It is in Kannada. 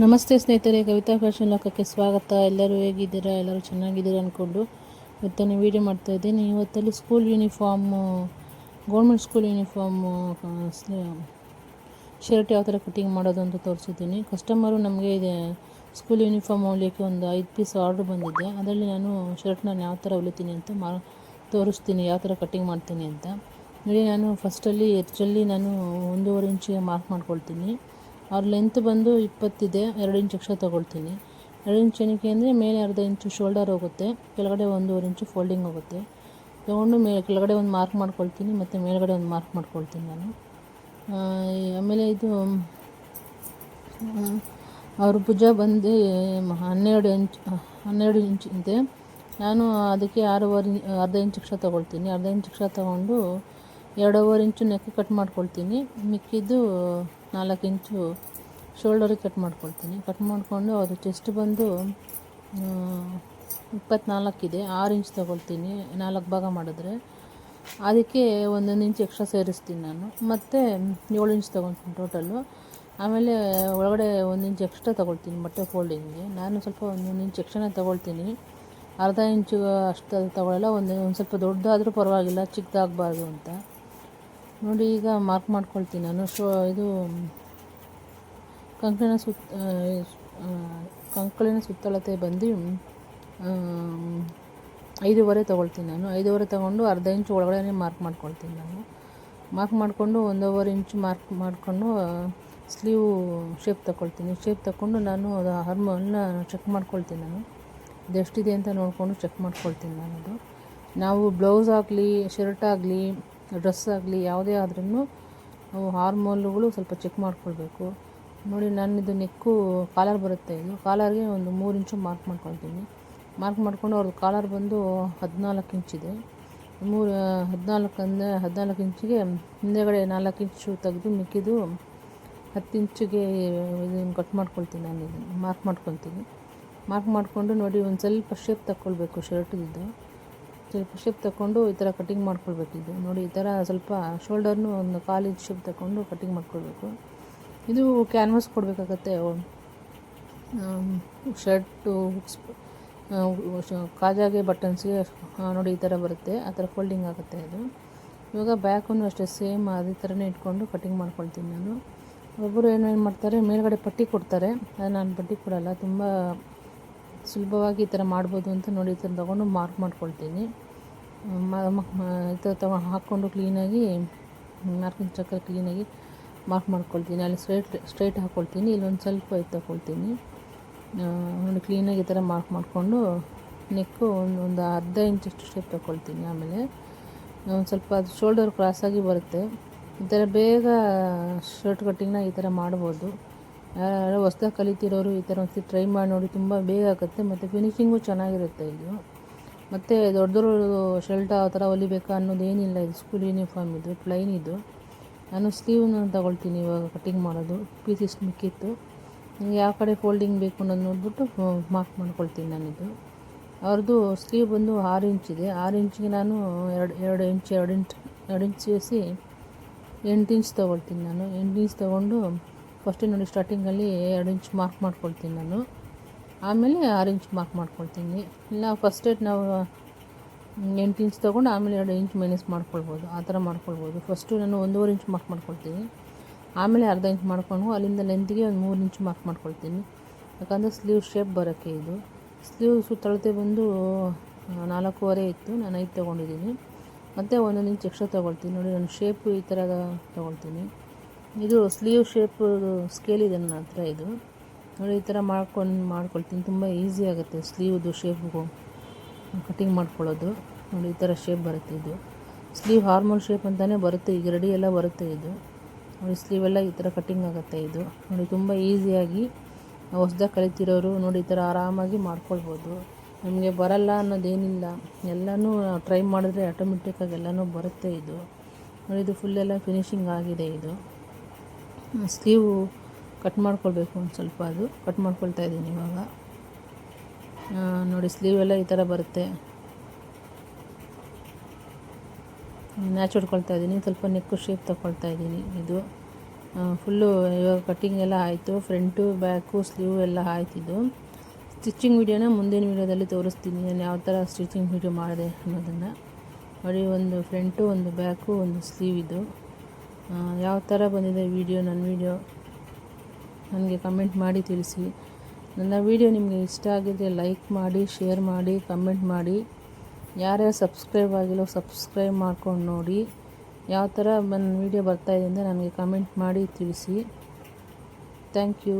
ನಮಸ್ತೆ ಸ್ನೇಹಿತರೆ, ಕವಿತಾ ಫ್ಯಾಷನ್ ಲೋಕಕ್ಕೆ ಸ್ವಾಗತ. ಎಲ್ಲರೂ ಹೇಗಿದ್ದೀರಾ? ಎಲ್ಲರೂ ಚೆನ್ನಾಗಿದ್ದೀರಾ ಅಂದ್ಕೊಂಡು ಇವತ್ತನ್ನು ವೀಡಿಯೋ ಮಾಡ್ತಾಯಿದ್ದೀನಿ. ಇವತ್ತಲ್ಲಿ school uniform, government school uniform shirt ಯಾವ ಥರ ಕಟಿಂಗ್ ಮಾಡೋದು ಅಂತ ತೋರಿಸಿದ್ದೀನಿ. ಕಸ್ಟಮರು ನಮಗೆ ಇದೆ ಸ್ಕೂಲ್ ಯೂನಿಫಾರ್ಮ್ ಹೊಲಿಯೋಕ್ಕೆ ಒಂದು 5 ಪೀಸ್ ಆರ್ಡ್ರ್ ಬಂದಿದೆ. ಅದರಲ್ಲಿ ನಾನು ಶರ್ಟ್ನ ಯಾವ ಥರ ಹೊಲಿತೀನಿ ಅಂತ ತೋರಿಸ್ತೀನಿ, ಯಾವ ಥರ ಕಟಿಂಗ್ ಮಾಡ್ತೀನಿ ಅಂತ. ನೋಡಿ, ನಾನು ಫಸ್ಟಲ್ಲಿ ಎಡ್ಜಲ್ಲಿ ನಾನು 1.5 ಇಂಚಿಗೆ ಮಾರ್ಕ್ ಮಾಡ್ಕೊಳ್ತೀನಿ. ಅವ್ರ ಲೆಂತ್ ಬಂದು 20 ಇದೆ, 2 ಇಂಚ್ ಎಕ್ಸ್ಟ್ರಾ ತೊಗೊಳ್ತೀನಿ. 2 ಇಂಚ್ ಏನಕ್ಕೆ ಅಂದರೆ ಮೇಲೆ ಅರ್ಧ ಇಂಚು ಶೋಲ್ಡರ್ ಹೋಗುತ್ತೆ, ಕೆಳಗಡೆ 1.5 ಇಂಚು ಫೋಲ್ಡಿಂಗ್ ಹೋಗುತ್ತೆ. ತೊಗೊಂಡು ಕೆಳಗಡೆ ಒಂದು ಮಾರ್ಕ್ ಮಾಡ್ಕೊಳ್ತೀನಿ ಮತ್ತು ಮೇಲ್ಗಡೆ ಒಂದು ಮಾರ್ಕ್ ಮಾಡ್ಕೊಳ್ತೀನಿ ನಾನು. ಆಮೇಲೆ ಇದು ಅವ್ರ ಭುಜ ಬಂದು 12 ಇಂಚ್ ಇದೆ. ನಾನು ಅದಕ್ಕೆ ಅರ್ಧ ಇಂಚ್ ಎಕ್ಸ್ಟ್ರಾ ತೊಗೊಳ್ತೀನಿ. ಅರ್ಧ ಇಂಚ್ ಎಕ್ಸ್ಟ್ರಾ ತೊಗೊಂಡು 2.5 ಇಂಚು ನೆಕ್ ಕಟ್ ಮಾಡ್ಕೊಳ್ತೀನಿ. ಮಿಕ್ಕಿದ್ದು 4 ಇಂಚು ಶೋಲ್ಡರಿಗೆ ಕಟ್ ಮಾಡ್ಕೊಳ್ತೀನಿ. ಕಟ್ ಮಾಡಿಕೊಂಡು ಅದು ಚೆಸ್ಟ್ ಬಂದು 24 ಇದೆ, 6 ಇಂಚ್ ತೊಗೊಳ್ತೀನಿ. 4 ಭಾಗ ಮಾಡಿದ್ರೆ ಅದಕ್ಕೆ 1 ಇಂಚ್ ಎಕ್ಸ್ಟ್ರಾ ಸೇರಿಸ್ತೀನಿ ನಾನು. ಮತ್ತು 7 ಇಂಚ್ ತೊಗೊಳ್ತೀನಿ ಟೋಟಲ್ಲು. ಆಮೇಲೆ ಒಳಗಡೆ 1 ಇಂಚ್ ಎಕ್ಸ್ಟ್ರಾ ತೊಗೊಳ್ತೀನಿ ಬಟ್ಟೆ ಫೋಲ್ಡಿಂಗ್ಗೆ. ನಾನು ಸ್ವಲ್ಪ 1 ಇಂಚ್ ಎಕ್ಸ್ಟ್ರಾನೇ ತೊಗೊಳ್ತೀನಿ, ಅರ್ಧ ಇಂಚು ಅಷ್ಟು ತೊಗೊಳ್ಳಲ್ಲ. ಒಂದು ಸ್ವಲ್ಪ ದೊಡ್ಡದಾದರೂ ಪರವಾಗಿಲ್ಲ, ಚಿಕ್ಕದಾಗಬಾರ್ದು ಅಂತ. ನೋಡಿ, ಈಗ ಮಾರ್ಕ್ ಮಾಡ್ಕೊಳ್ತೀನಿ ನಾನು. ಇದು ಕಂಕಳಿನ ಸುತ್ತಳತೆ ಬಂದು 5.5 ತೊಗೊಳ್ತೀನಿ ನಾನು. 5.5 ತೊಗೊಂಡು ಅರ್ಧ ಇಂಚು ಒಳಗಡೆ ಮಾರ್ಕ್ ಮಾಡ್ಕೊಳ್ತೀನಿ ನಾನು. ಮಾರ್ಕ್ ಮಾಡಿಕೊಂಡು 1.5 ಇಂಚು ಮಾರ್ಕ್ ಮಾಡಿಕೊಂಡು ಸ್ಲೀವ್ ಶೇಪ್ ತೊಗೊಳ್ತೀನಿ. ಶೇಪ್ ತಗೊಂಡು ನಾನು ಅದು ಆರ್ಮನ್ನ ಚೆಕ್ ಮಾಡ್ಕೊಳ್ತೀನಿ ನಾನು. ಅದೆಷ್ಟಿದೆ ಅಂತ ನೋಡಿಕೊಂಡು ಚೆಕ್ ಮಾಡ್ಕೊಳ್ತೀನಿ ನಾನು. ಅದು ನಾವು ಬ್ಲೌಸ್ ಆಗಲಿ, ಶರ್ಟ್ ಆಗಲಿ, ಡ್ರೆಸ್ ಆಗಲಿ ಯಾವುದೇ ಆದ್ರೂ ನಾವು ಹಾರ್ಮೋಲ್ಗಳು ಸ್ವಲ್ಪ ಚೆಕ್ ಮಾಡ್ಕೊಳ್ಬೇಕು. ನೋಡಿ, ನನ್ನದು ನೆಕ್ಕು ಕಾಲರ್ ಬರುತ್ತೆ. ಇದು ಕಾಲರ್ಗೆ ಒಂದು 3 ಇಂಚು ಮಾರ್ಕ್ ಮಾಡ್ಕೊಳ್ತೀನಿ. ಮಾರ್ಕ್ ಮಾಡಿಕೊಂಡು ಅವ್ರದ್ದು ಕಾಲರ್ ಬಂದು 14 ಇಂಚಿದೆ. 14 ಇಂಚಿಗೆ ಹಿಂದೆಗಡೆ 4 ಇಂಚು ತೆಗೆದು ಮಿಕ್ಕಿದ್ದು 10 ಇಂಚಿಗೆ ಇದನ್ನು ಕಟ್ ಮಾಡ್ಕೊಳ್ತೀನಿ. ನಾನು ಇದನ್ನು ಮಾರ್ಕ್ ಮಾಡ್ಕೊತೀನಿ. ಮಾರ್ಕ್ ಮಾಡಿಕೊಂಡು ನೋಡಿ, ಒಂದು ಸ್ವಲ್ಪ ಶೇಪ್ ತಗೊಳ್ಬೇಕು ಶರ್ಟಿದ್ದು. ಸ್ವಲ್ಪ ಶೇಪ್ ತಗೊಂಡು ಈ ಥರ ಕಟಿಂಗ್ ಮಾಡ್ಕೊಳ್ಬೇಕಿದ್ದು. ನೋಡಿ, ಈ ಥರ ಸ್ವಲ್ಪ ಶೋಲ್ಡರ್ನು ಒಂದು 1/4 ಇಂಚ್ ಶೇಪ್ ತಗೊಂಡು ಕಟಿಂಗ್ ಮಾಡ್ಕೊಳ್ಬೇಕು. ಇದು ಕ್ಯಾನ್ವಾಸ್ ಕೊಡಬೇಕಾಗತ್ತೆ. ಶರ್ಟು ಕಾಜಾಗೆ ಬಟನ್ಸ್ಗೆ ನೋಡಿ ಈ ಥರ ಬರುತ್ತೆ, ಆ ಥರ ಫೋಲ್ಡಿಂಗ್ ಆಗುತ್ತೆ ಅದು. ಇವಾಗ ಬ್ಯಾಕನ್ನು ಅಷ್ಟೇ ಸೇಮ್ ಅದೇ ಥರನೇ ಇಟ್ಕೊಂಡು ಕಟಿಂಗ್ ಮಾಡ್ಕೊಳ್ತೀನಿ ನಾನು. ಒಬ್ಬರು ಏನೇನು ಮಾಡ್ತಾರೆ, ಮೇಲ್ಗಡೆ ಪಟ್ಟಿ ಕೊಡ್ತಾರೆ. ನಾನು ಪಟ್ಟಿ ಕೊಡಲ್ಲ, ತುಂಬ ಸುಲಭವಾಗಿ ಈ ಥರ ಮಾಡ್ಬೋದು ಅಂತ ನೋಡಿ ಈ ಥರ ತೊಗೊಂಡು ಮಾರ್ಕ್ ಮಾಡ್ಕೊಳ್ತೀನಿ. ಈ ಥರ ಹಾಕ್ಕೊಂಡು ಕ್ಲೀನಾಗಿ ಮಾರ್ಕಿಂಗ್ ಚಕ್ರ ಕ್ಲೀನಾಗಿ ಮಾರ್ಕ್ ಮಾಡ್ಕೊಳ್ತೀನಿ. ಅಲ್ಲಿ ಸ್ಟ್ರೈಟ್ ಹಾಕ್ಕೊಳ್ತೀನಿ, ಇಲ್ಲೊಂದು ಸ್ವಲ್ಪ ಇದು ತೊಗೊಳ್ತೀನಿ. ನೋಡಿ, ಕ್ಲೀನಾಗಿ ಈ ಥರ ಮಾರ್ಕ್ ಮಾಡಿಕೊಂಡು ನೆಕ್ಕು ಒಂದು ಅರ್ಧ ಇಂಚಷ್ಟು ಶೇಪ್ ತೊಗೊಳ್ತೀನಿ. ಆಮೇಲೆ ಒಂದು ಸ್ವಲ್ಪ ಅದು ಶೋಲ್ಡರ್ ಕ್ರಾಸಾಗಿ ಬರುತ್ತೆ. ಈ ಥರ ಬೇಗ ಶರ್ಟ್ ಕಟ್ಟಿಂಗ್ನ ಈ ಥರ ಮಾಡ್ಬೋದು. ಯಾರು ಹೊಸ್ದಾಗಿ ಕಲಿತಿರೋರು ಈ ಥರ ಒಂದು ಟ್ರೈ ಮಾಡಿ ನೋಡಿ, ತುಂಬ ಬೇಗ ಆಗುತ್ತೆ ಮತ್ತು ಫಿನಿಶಿಂಗು ಚೆನ್ನಾಗಿರುತ್ತೆ ಇದು. ಮತ್ತು ದೊಡ್ಡದು ಶರ್ಟ್ ಆ ಥರ ಹೊಲಿಬೇಕಾ ಅನ್ನೋದೇನಿಲ್ಲ. ಇದು ಸ್ಕೂಲ್ ಯೂನಿಫಾರ್ಮ್ ಇದು, ಪ್ಲೈನ್ ಇದು. ನಾನು ಸ್ಲೀವ್ನ ತೊಗೊಳ್ತೀನಿ ಇವಾಗ ಕಟಿಂಗ್ ಮಾಡೋದು. ಪೀಸ್ ಇಷ್ಟು ಮಿಕ್ಕಿತ್ತು, ಯಾವ ಕಡೆ ಫೋಲ್ಡಿಂಗ್ ಬೇಕು ಅನ್ನೋದು ನೋಡಿಬಿಟ್ಟು ಮಾರ್ಕ್ ಮಾಡ್ಕೊಳ್ತೀನಿ ನಾನಿದು. ಅವ್ರದ್ದು ಸ್ಲೀವ್ ಬಂದು 6 ಇಂಚಿದೆ. 6 ಇಂಚಿಗೆ ನಾನು 2 ಇಂಚ್ ಸೇರಿಸಿ 8 ಇಂಚ್ ತೊಗೊಳ್ತೀನಿ ನಾನು. 8 ಇಂಚ್ ತೊಗೊಂಡು ಫಸ್ಟು ನೋಡಿ ಸ್ಟಾರ್ಟಿಂಗಲ್ಲಿ 2 ಇಂಚ್ ಮಾರ್ಕ್ ಮಾಡ್ಕೊಳ್ತೀನಿ ನಾನು. ಆಮೇಲೆ 6 ಇಂಚ್ ಮಾರ್ಕ್ ಮಾಡ್ಕೊಳ್ತೀನಿ. ಇಲ್ಲ ಫಸ್ಟ್ ನಾವು 8 ಇಂಚ್ ತೊಗೊಂಡು ಆಮೇಲೆ 2 ಇಂಚ್ ಮೈನಸ್ ಮಾಡ್ಕೊಳ್ಬೋದು, ಆ ಥರ ಮಾಡ್ಕೊಳ್ಬೋದು. ಫಸ್ಟು ನಾನು 1.5 ಇಂಚ್ ಮಾರ್ಕ್ ಮಾಡ್ಕೊಳ್ತೀನಿ, ಆಮೇಲೆ ಅರ್ಧ ಇಂಚ್ ಮಾಡ್ಕೊಂಡು ಅಲ್ಲಿಂದ ಲೆಂತ್ಗೆ ಒಂದು 3 ಇಂಚ್ ಮಾರ್ಕ್ ಮಾಡ್ಕೊಳ್ತೀನಿ. ಯಾಕಂದರೆ ಸ್ಲೀವ್ ಶೇಪ್ ಬರೋಕ್ಕೆ ಇದು. ಸ್ಲೀವ್ ಸುತ್ತಳತೆ ಬಂದು 4.5 ಇತ್ತು, ನಾನು 5 ತೊಗೊಂಡಿದ್ದೀನಿ. ಮತ್ತು 1 ಇಂಚ್ ಎಕ್ಸ್ಟ್ರಾ ತೊಗೊಳ್ತೀನಿ. ನೋಡಿ, ನಾನು ಶೇಪು ಈ ಥರ ತೊಗೊಳ್ತೀನಿ. ಇದು ಸ್ಲೀವ್ ಶೇಪ್ ಸ್ಕೇಲ್ ಇದೆ ನನ್ನ ಹತ್ರ. ಇದು ನೋಡಿ, ಈ ಥರ ಮಾಡ್ಕೊಳ್ತೀನಿ. ತುಂಬ ಈಸಿ ಆಗುತ್ತೆ ಸ್ಲೀವ್ದು ಶೇಪ್ಗೂ ಕಟಿಂಗ್ ಮಾಡ್ಕೊಳ್ಳೋದು. ನೋಡಿ, ಈ ಥರ ಶೇಪ್ ಬರುತ್ತೆ. ಇದು ಸ್ಲೀವ್ ಹಾರ್ಮೋಲ್ ಶೇಪ್ ಅಂತಲೇ ಬರುತ್ತೆ, ಈಗ ರೆಡಿ ಎಲ್ಲ ಬರುತ್ತೆ ಇದು. ನೋಡಿ, ಸ್ಲೀವೆಲ್ಲ ಈ ಥರ ಕಟಿಂಗ್ ಆಗುತ್ತೆ ಇದು. ನೋಡಿ, ತುಂಬ ಈಸಿಯಾಗಿ ಹೊಸ್ದಾಗಿ ಕಲಿತಿರೋರು ನೋಡಿ ಈ ಥರ ಆರಾಮಾಗಿ ಮಾಡ್ಕೊಳ್ಬೋದು. ನಮಗೆ ಬರಲ್ಲ ಅನ್ನೋದೇನಿಲ್ಲ, ಎಲ್ಲನೂ ಟ್ರೈ ಮಾಡಿದ್ರೆ ಆಟೋಮೆಟಿಕ್ಕಾಗಿ ಎಲ್ಲನೂ ಬರುತ್ತೆ ಇದು. ನೋಡಿ, ಇದು ಫುಲ್ಲೆಲ್ಲ ಫಿನಿಶಿಂಗ್ ಆಗಿದೆ. ಇದು ಸ್ಲೀವ್ ಕಟ್ ಮಾಡ್ಕೊಳ್ಬೇಕು, ಒಂದು ಸ್ವಲ್ಪ ಅದು ಕಟ್ ಮಾಡ್ಕೊಳ್ತಾ ಇದ್ದೀನಿ ಇವಾಗ. ನೋಡಿ, ಸ್ಲೀವೆಲ್ಲ ಈ ಥರ ಬರುತ್ತೆ. ನ್ಯಾಚ್ ಹೊಡ್ಕೊಳ್ತಾ ಇದ್ದೀನಿ, ಸ್ವಲ್ಪ ನೆಕ್ಕು ಶೇಪ್ ತೊಗೊಳ್ತಾ ಇದ್ದೀನಿ. ಇದು ಫುಲ್ಲು ಇವಾಗ ಕಟ್ಟಿಂಗ್ ಎಲ್ಲ ಆಯಿತು. ಫ್ರಂಟು ಬ್ಯಾಕು ಸ್ಲೀವ್ ಎಲ್ಲ ಆಯ್ತಿದ್ದು. ಸ್ಟಿಚಿಂಗ್ ವೀಡಿಯೋನ ಮುಂದಿನ ವೀಡಿಯೋದಲ್ಲಿ ತೋರಿಸ್ತೀನಿ, ನಾನು ಯಾವ ಥರ ಸ್ಟಿಚಿಂಗ್ ವೀಡಿಯೋ ಮಾಡಿದೆ ಅನ್ನೋದನ್ನು. ನೋಡಿ, ಒಂದು ಫ್ರಂಟು, ಒಂದು ಬ್ಯಾಕು, ಒಂದು ಸ್ಲೀವ್ ಇದು. ಯಾವ ಥರ ಬಂದಿದೆ ನನ್ನ ವೀಡಿಯೋ ನನಗೆ ಕಮೆಂಟ್ ಮಾಡಿ ತಿಳಿಸಿ. ನನ್ನ ವೀಡಿಯೋ ನಿಮಗೆ ಇಷ್ಟ ಆಗಿದ್ದರೆ ಲೈಕ್ ಮಾಡಿ, ಶೇರ್ ಮಾಡಿ, ಕಮೆಂಟ್ ಮಾಡಿ. ಯಾರ್ಯಾರು ಸಬ್ಸ್ಕ್ರೈಬ್ ಆಗಿಲ್ಲೋ ಸಬ್ಸ್ಕ್ರೈಬ್ ಮಾಡ್ಕೊಂಡು ನೋಡಿ. ಯಾವ ಥರ ನನ್ನ ವೀಡಿಯೋ ಬರ್ತಾಯಿದೆ ಅಂತ ನನಗೆ ಕಮೆಂಟ್ ಮಾಡಿ ತಿಳಿಸಿ. Thank you.